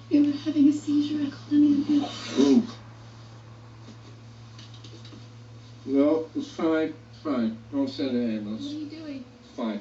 You were having a seizure. I called an ambulance. Ooh. No, it's fine. It's fine. Don't send an ambulance. What are you doing? It's fine.